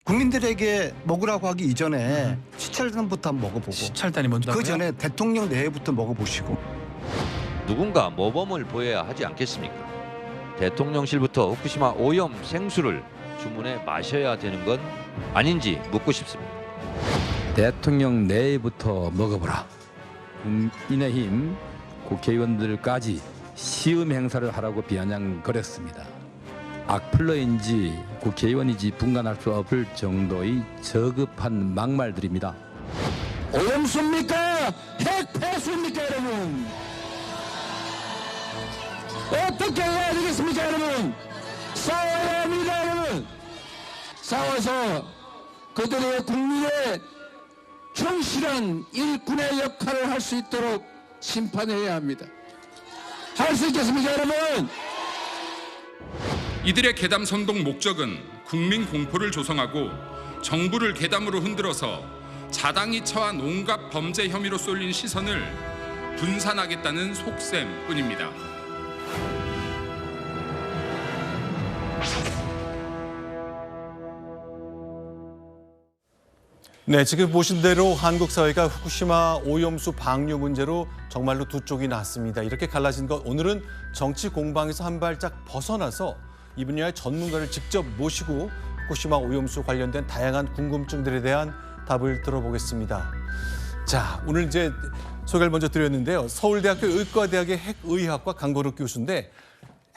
국민들에게 먹으라고 하기 이전에 시찰단부터 한번 먹어보고 시찰단이 먼저고요. 그 전에 대통령 내부터 먹어보시고. 누군가 모범을 보여야 하지 않겠습니까? 대통령실부터 후쿠시마 오염 생수를 주문해 마셔야 되는 건 아닌지 묻고 싶습니다. 대통령 내부터 먹어보라. 국민의힘 국회의원들까지 시험 행사를 하라고 비아냥거렸습니다. 악플러인지 국회의원인지 분간할 수 없을 정도의 저급한 막말들입니다. 오염수입니까? 핵폐수입니까, 여러분? 어떻게 해야 되겠습니까, 여러분? 싸워야 합니다, 여러분. 싸워서 그들의 국민의 충실한 일꾼의 역할을 할 수 있도록 심판해야 합니다. 할 수 있겠습니까, 여러분? 이들의 괴담 선동 목적은 국민 공포를 조성하고 정부를 괴담으로 흔들어서 자당이 처한 온갖 범죄 혐의로 쏠린 시선을 분산하겠다는 속셈뿐입니다. 네, 지금 보신 대로 한국 사회가 후쿠시마 오염수 방류 문제로 정말로 두 쪽이 났습니다. 이렇게 갈라진 것, 오늘은 정치 공방에서 한 발짝 벗어나서 이 분야의 전문가를 직접 모시고 후쿠시마 오염수 관련된 다양한 궁금증들에 대한 답을 들어보겠습니다. 자, 오늘 이제 소개를 먼저 드렸는데요. 서울대학교 의과대학의 핵의학과 강건욱 교수인데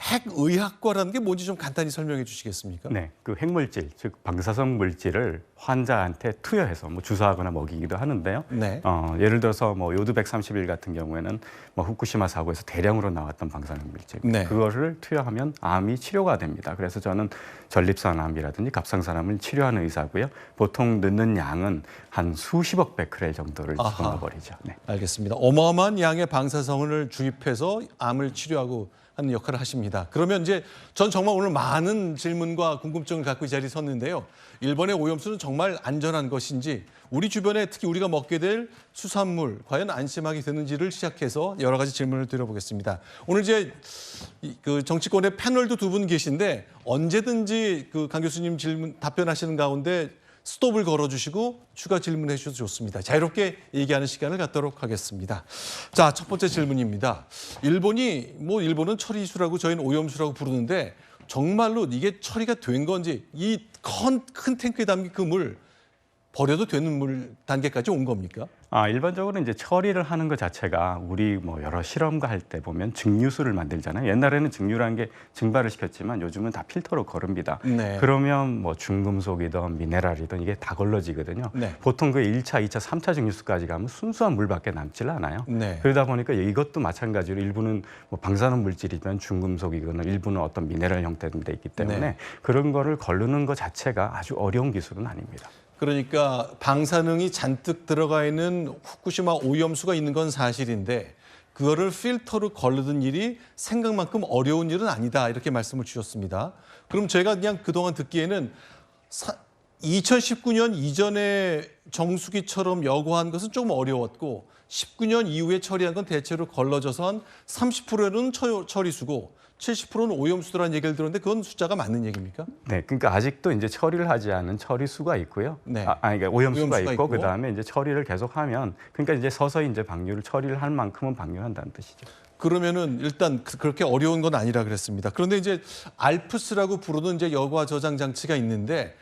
핵의학과라는 게 뭔지 좀 간단히 설명해 주시겠습니까? 네, 그 핵물질, 즉 방사성 물질을 환자한테 투여해서 주사하거나 먹이기도 하는데요. 네. 예를 들어서 요드 131 같은 경우에는 후쿠시마 사고에서 대량으로 나왔던 방사능 물질, 네. 그거를 투여하면 암이 치료가 됩니다. 그래서 저는 전립선암이라든지 갑상선암을 치료하는 의사고요. 보통 넣는 양은 한 수십억 베크렐 정도를 집어넣어버리죠. 네. 알겠습니다. 어마어마한 양의 방사성을 주입해서 암을 치료하고 하는 역할을 하십니다. 그러면 이제 전 정말 오늘 많은 질문과 궁금증을 갖고 이 자리에 섰는데요. 일본의 오염수는 정말 안전한 것인지, 우리 주변에 특히 우리가 먹게 될 수산물 과연 안심하게 되는지를 시작해서 여러 가지 질문을 드려보겠습니다. 오늘 이제 그 정치권의 패널도 두 분 계신데 언제든지 그 강 교수님 질문 답변하시는 가운데 스톱을 걸어주시고 추가 질문해 주셔도 좋습니다. 자유롭게 얘기하는 시간을 갖도록 하겠습니다. 자, 첫 번째 질문입니다. 일본은 처리수라고 저희는 오염수라고 부르는데 정말로 이게 처리가 된 건지, 이 큰 탱크에 담긴 그 물 버려도 되는 물 단계까지 온 겁니까? 일반적으로 이제 처리를 하는 것 자체가 우리 여러 실험과 할 때 보면 증류수를 만들잖아요. 옛날에는 증류라는 게 증발을 시켰지만 요즘은 다 필터로 거릅니다. 네. 그러면 중금속이든 미네랄이든 이게 다 걸러지거든요. 네. 보통 그 1차, 2차, 3차 증류수까지 가면 순수한 물밖에 남질 않아요. 네. 그러다 보니까 이것도 마찬가지로 일부는 방사능 물질이면 중금속이거나 일부는 어떤 미네랄 형태로 돼 있기 때문에 네. 그런 거를 거르는 것 자체가 아주 어려운 기술은 아닙니다. 그러니까 방사능이 잔뜩 들어가 있는 후쿠시마 오염수가 있는 건 사실인데 그거를 필터로 거르는 일이 생각만큼 어려운 일은 아니다, 이렇게 말씀을 주셨습니다. 그럼 제가 그냥 그동안 듣기에는 2019년 이전에 정수기처럼 여과한 것은 조금 어려웠고 19년 이후에 처리한 건 대체로 걸러져서 한 30%는 처리수고 70%는 오염수라는 얘기를 들었는데 그건 숫자가 맞는 얘기입니까? 네, 그러니까 아직도 이제 처리를 하지 않은 처리수가 있고요. 네. 그러니까 오염수가 있고, 있고. 그다음에 이제 처리를 계속하면, 그러니까 이제 서서히 이제 방류를 처리를 할 만큼은 방류한다는 뜻이죠. 그러면은 일단 그렇게 어려운 건 아니라 그랬습니다. 그런데 이제 알프스라고 부르는 이제 여과 저장 장치가 있는데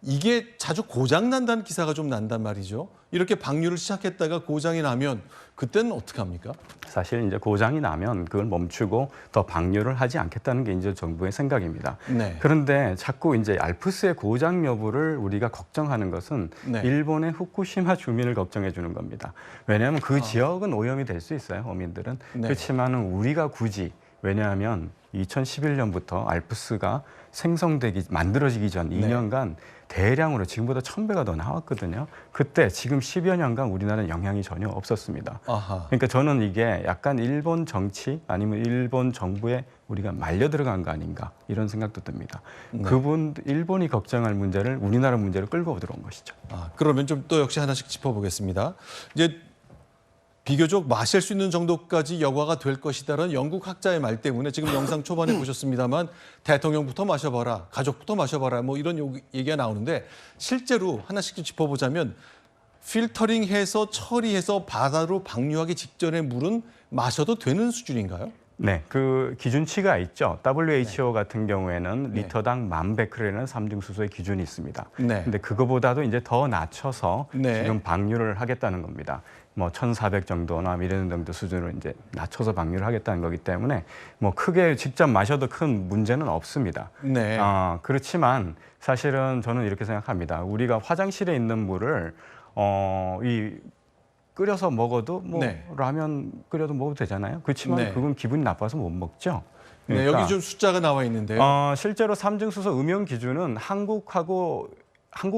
이게 자주 고장 난다는 기사가 좀 난단 말이죠. 이렇게 방류를 시작했다가 고장이 나면 그때는 어떻게 합니까? 사실 이제 고장이 나면 그걸 멈추고 더 방류를 하지 않겠다는 게 이제 정부의 생각입니다. 네. 그런데 자꾸 이제 알프스의 고장 여부를 우리가 걱정하는 것은 네. 일본의 후쿠시마 주민을 걱정해 주는 겁니다. 왜냐하면 그 지역은 오염이 될 수 있어요, 어민들은. 네. 그렇지만은 우리가 굳이, 왜냐하면 2011년부터 알프스가 만들어지기 전 2년간 대량으로 지금보다 1000배가 더 나왔거든요. 그때 지금 10여 년간 우리나라는 영향이 전혀 없었습니다. 아하. 그러니까 저는 이게 약간 일본 정치 아니면 일본 정부에 우리가 말려 들어간 거 아닌가, 이런 생각도 듭니다. 네. 일본이 걱정할 문제를 우리나라 문제로 끌고 들어온 것이죠. 그러면 좀 또 역시 하나씩 짚어보겠습니다. 이제 비교적 마실 수 있는 정도까지 여과가 될 것이다라는 영국 학자의 말 때문에 지금 영상 초반에 보셨습니다만 대통령부터 마셔봐라, 가족부터 마셔봐라 뭐 이런 얘기가 나오는데 실제로 하나씩 좀 짚어보자면 필터링해서 처리해서 바다로 방류하기 직전의 물은 마셔도 되는 수준인가요? 네, 그 기준치가 있죠. WHO 같은 경우에는 네. 리터당 1000베크렐이라는 삼중수소의 기준이 있습니다. 네. 근데 그거보다도 이제 더 낮춰서 네. 지금 방류를 하겠다는 겁니다. 뭐 1,400 정도나 이런 정도 수준으로 이제 낮춰서 방류를 하겠다는 거기 때문에 뭐 크게 직접 마셔도 큰 문제는 없습니다. 네. 그렇지만 사실은 저는 이렇게 생각합니다. 우리가 화장실에 있는 물을 이 끓여서 먹어도 뭐 네. 라면 끓여도 먹어도 되잖아요. 그렇지만 네. 그건 기분이 나빠서 못 먹죠. 네, 그러니까, 여기 좀 숫자가 나와 있는데요. 실제로 삼중수소 음용 기준은 한국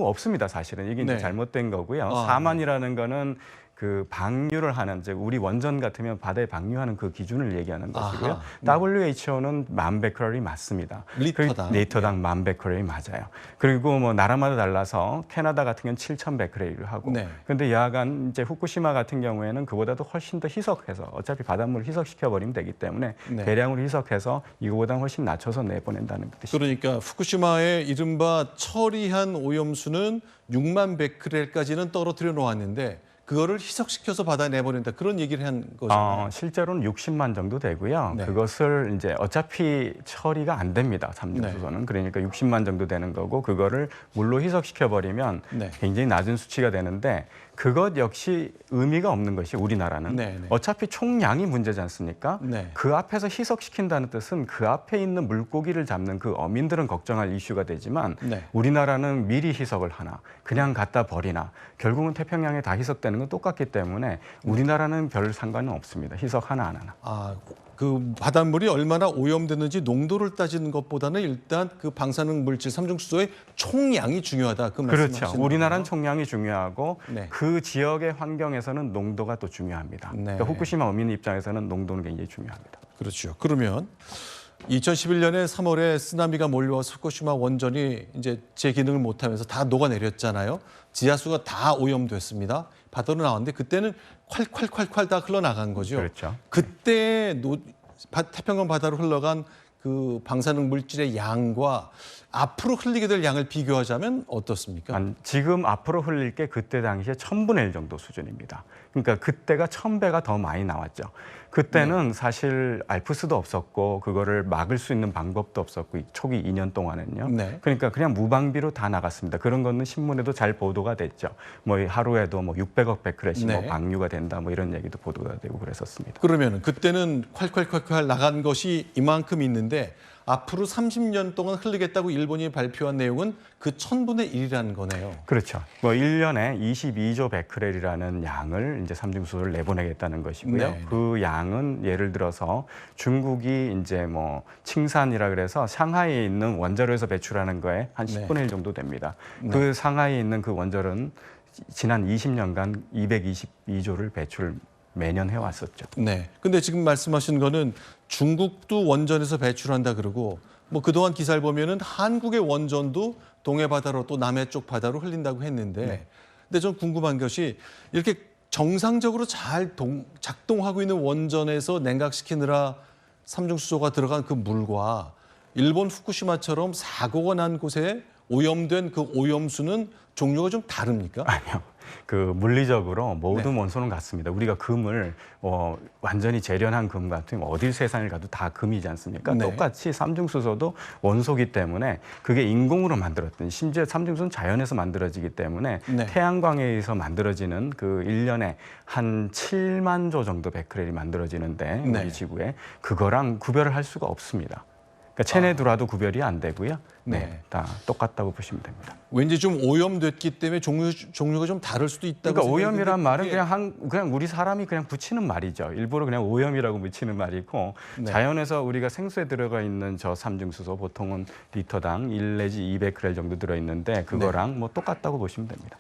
없습니다. 사실은 이게 이제 네. 잘못된 거고요. 아, 4만이라는 거는 그 방류를 하는, 즉 우리 원전 같으면 바다에 방류하는 그 기준을 얘기하는 것이고요. 아하. WHO는 1000베크렐이 맞습니다. 리터당. 리터당 1000베크렐이 맞아요. 그리고 뭐 나라마다 달라서 캐나다 같은 경우는 7000베크렐을 하고, 네. 근데 야간 이제 후쿠시마 같은 경우에는 그보다도 훨씬 더 희석해서 어차피 바닷물을 희석시켜 버리면 되기 때문에 네. 대량으로 희석해서 이거보다 훨씬 낮춰서 내보낸다는 뜻이죠. 그러니까 후쿠시마의 이른바 처리한 오염수는 6만 베크렐까지는 떨어뜨려 놓았는데 그거를 희석시켜서 바다에 내보낸다 그런 얘기를 한 거잖아요. 실제로는 60만 정도 되고요. 네. 그것을 이제 어차피 처리가 안 됩니다. 삼중수소는. 그러니까 60만 정도 되는 거고 그거를 물로 희석시켜 버리면 네. 굉장히 낮은 수치가 되는데 그것 역시 의미가 없는 것이 우리나라는 네, 네. 어차피 총량이 문제지 않습니까? 네. 그 앞에서 희석시킨다는 뜻은 그 앞에 있는 물고기를 잡는 그 어민들은 걱정할 이슈가 되지만 네. 우리나라는 미리 희석을 하나 그냥 갖다 버리나 결국은 태평양에 다 희석되는 건 똑같기 때문에 우리나라는 별 상관은 없습니다. 희석 하나 안 하나. 그 바닷물이 얼마나 오염되는지 농도를 따지는 것보다는 일단 그 방사능 물질 삼중수소의 총량이 중요하다. 그 그렇죠. 말씀하시는 우리나라는 거죠? 총량이 중요하고 네. 그 지역의 환경에서는 농도가 또 중요합니다. 네. 그러니까 후쿠시마 어민 입장에서는 농도는 굉장히 중요합니다. 그렇죠. 그러면 2011년에 3월에 쓰나미가 몰려와서 후쿠시마 원전이 이제 제 기능을 못하면서 다 녹아내렸잖아요. 지하수가 다 오염됐습니다. 바다로 나왔는데 그때는 콸콸콸콸 다 흘러나간 거죠. 그렇죠. 그때 태평양 바다로 흘러간 그 방사능 물질의 양과 앞으로 흘리게 될 양을 비교하자면 어떻습니까? 지금 앞으로 흘릴 게 그때 당시에 1000분의 1 정도 수준입니다. 그러니까 그때가 1000배가 더 많이 나왔죠. 그때는 사실 알프스도 없었고 그거를 막을 수 있는 방법도 없었고 초기 2년 동안은요. 네. 그러니까 그냥 무방비로 다 나갔습니다. 그런 거는 신문에도 잘 보도가 됐죠. 뭐 하루에도 뭐 600억 베크렐씩 네. 뭐 방류가 된다 뭐 이런 얘기도 보도가 되고 그랬었습니다. 그러면 그때는 콸콸콸콸 나간 것이 이만큼 있는데 앞으로 30년 동안 흘리겠다고 일본이 발표한 내용은 그 1000분의 1이라는 거네요. 그렇죠. 뭐 1년에 22조 베크렐이라는 양을 이제 삼중수소를 내보내겠다는 것이고요. 네. 그 양은 예를 들어서 중국이 이제 뭐 칭산이라 그래서 상하이에 있는 원자로에서 배출하는 거에 한 10분의 1 정도 됩니다. 그 상하이에 있는 그 원자로는 지난 20년간 222조를 매년 해왔었죠. 네. 근데 지금 말씀하신 거는 중국도 원전에서 배출한다 그러고 뭐 그동안 기사를 보면은 한국의 원전도 동해 바다로 또 남해 쪽 바다로 흘린다고 했는데 근데 좀 궁금한 것이 이렇게 정상적으로 잘 작동하고 있는 원전에서 냉각시키느라 삼중수소가 들어간 그 물과 일본 후쿠시마처럼 사고가 난 곳에 오염된 그 오염수는 종류가 좀 다릅니까? 아니요. 그 물리적으로 모든 원소는 같습니다. 우리가 금을 완전히 재련한 금 같은 어딜 세상을 가도 다 금이지 않습니까? 네. 똑같이 삼중수소도 원소기 때문에 그게 인공으로 만들었든 심지어 삼중수소는 자연에서 만들어지기 때문에 네. 태양광에 의해서 만들어지는 그 1년에 한 7만 조 정도 베크렐이 만들어지는데 네. 우리 지구에 그거랑 구별을 할 수가 없습니다. 그러니까 체내두라도 구별이 안 되고요. 네. 다 똑같다고 보시면 됩니다. 왠지 좀 오염됐기 때문에 종류가 좀 다를 수도 있다고 그러니까 생각이 오염이란 말은 드는데 그냥 우리 사람이 그냥 붙이는 말이죠. 일부러 그냥 오염이라고 붙이는 말이고 네. 자연에서 우리가 생수에 들어가 있는 저 삼중수소 보통은 리터당 1 내지 200g 정도 들어 있는데 그거랑 뭐 똑같다고 보시면 됩니다.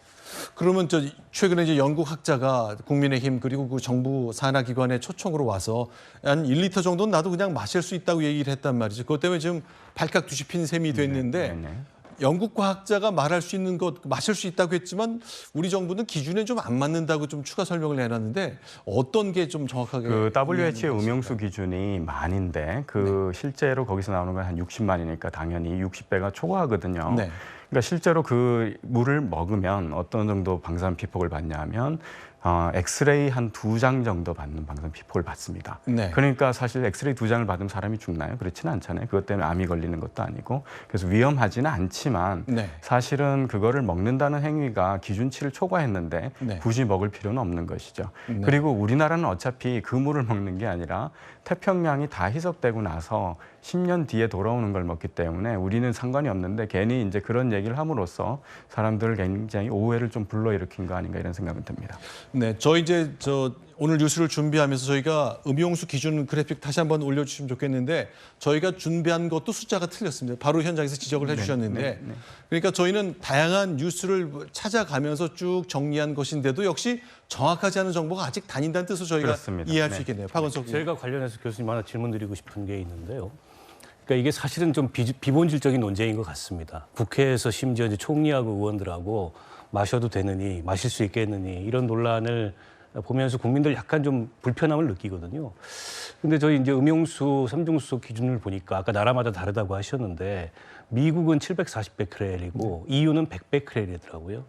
그러면 최근에 이제 영국 학자가 국민의힘 그리고 그 정부 산하기관의 초청으로 와서 한 1리터 정도는 나도 그냥 마실 수 있다고 얘기를 했단 말이죠. 그것 때문에 지금 발칵 뒤집힌 셈이 됐는데 네. 영국 과학자가 말할 수 있는 것, 마실 수 있다고 했지만 우리 정부는 기준에 좀 안 맞는다고 좀 추가 설명을 해놨는데 어떤 게 좀 정확하게 그 WHO의 이해하는 음용수 기준이 만인데 그 실제로 거기서 나오는 건 한 60만이니까 당연히 60배가 초과하거든요. 네. 그러니까 실제로 그 물을 먹으면 어떤 정도 방사선 피폭을 받냐 하면 엑스레이 한 2장 정도 받는 방사선 피폭을 받습니다. 네. 그러니까 사실 엑스레이 2장을 받으면 사람이 죽나요? 그렇지는 않잖아요. 그것 때문에 암이 걸리는 것도 아니고 그래서 위험하지는 않지만 네. 사실은 그거를 먹는다는 행위가 기준치를 초과했는데 네. 굳이 먹을 필요는 없는 것이죠. 네. 그리고 우리나라는 어차피 그 물을 먹는 게 아니라 태평양이 다 희석되고 나서 10년 뒤에 돌아오는 걸 먹기 때문에 우리는 상관이 없는데 괜히 이제 그런 얘기를 함으로써 사람들을 굉장히 오해를 좀 불러일으킨 거 아닌가 이런 생각은 듭니다. 네, 저 이제 오늘 뉴스를 준비하면서 저희가 음용수 기준 그래픽 다시 한번 올려주시면 좋겠는데 저희가 준비한 것도 숫자가 틀렸습니다. 바로 현장에서 지적을 해주셨는데 그러니까 저희는 다양한 뉴스를 찾아가면서 쭉 정리한 것인데도 역시 정확하지 않은 정보가 아직 다닌다는 뜻으로 저희가 그렇습니다. 이해할 네. 수 있겠네요. 박원석 의원. 제가 관련해서 교수님 하나 질문드리고 싶은 게 있는데요. 그러니까 이게 사실은 좀 비본질적인 논쟁인 것 같습니다. 국회에서 심지어 이제 총리하고 의원들하고 마셔도 되느니 마실 수 있겠느니 이런 논란을 보면서 국민들 약간 좀 불편함을 느끼거든요. 근데 저희 이제 음용수 삼중수소 기준을 보니까 아까 나라마다 다르다고 하셨는데 미국은 740베크렐이고 EU는 100베크렐이더라고요.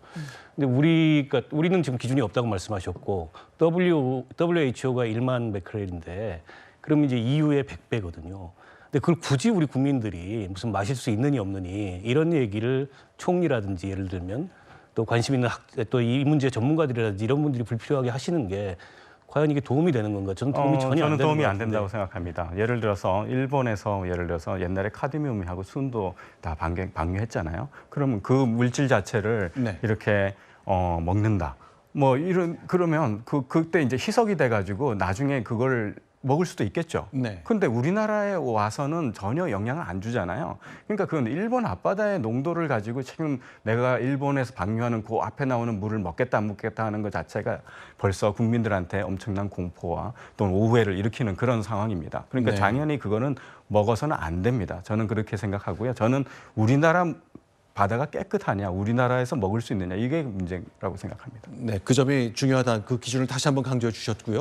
근데 우리는 지금 기준이 없다고 말씀하셨고 WHO가 1만 베크렐인데 그럼 이제 EU의 100배거든요. 근데 그걸 굳이 우리 국민들이 무슨 마실 수 있느니 없느니 이런 얘기를 총리라든지 예를 들면 또 관심 있는 또 이 문제 전문가들이라든지 이런 분들이 불필요하게 하시는 게 과연 이게 도움이 되는 건가? 저는 도움이 전혀 안 저는 되는 도움이 것 안 된다고 같은데. 생각합니다. 예를 들어서 일본에서 옛날에 카드뮴하고 순도 다 방류했잖아요. 그러면 그 물질 자체를 네. 이렇게 먹는다. 뭐 그러면 그때 이제 희석이 돼가지고 나중에 그걸 먹을 수도 있겠죠. 네. 근데 우리나라에 와서는 전혀 영향을 안 주잖아요. 그러니까 그건 일본 앞바다의 농도를 가지고 지금 내가 일본에서 방류하는 그 앞에 나오는 물을 먹겠다 안 먹겠다 하는 것 자체가 벌써 국민들한테 엄청난 공포와 또는 오해를 일으키는 그런 상황입니다. 그러니까 네. 당연히 그거는 먹어서는 안 됩니다. 저는 그렇게 생각하고요. 저는 우리나라 바다가 깨끗하냐, 우리나라에서 먹을 수 있느냐 이게 문제라고 생각합니다. 네, 그 점이 중요하다. 그 기준을 다시 한번 강조해 주셨고요.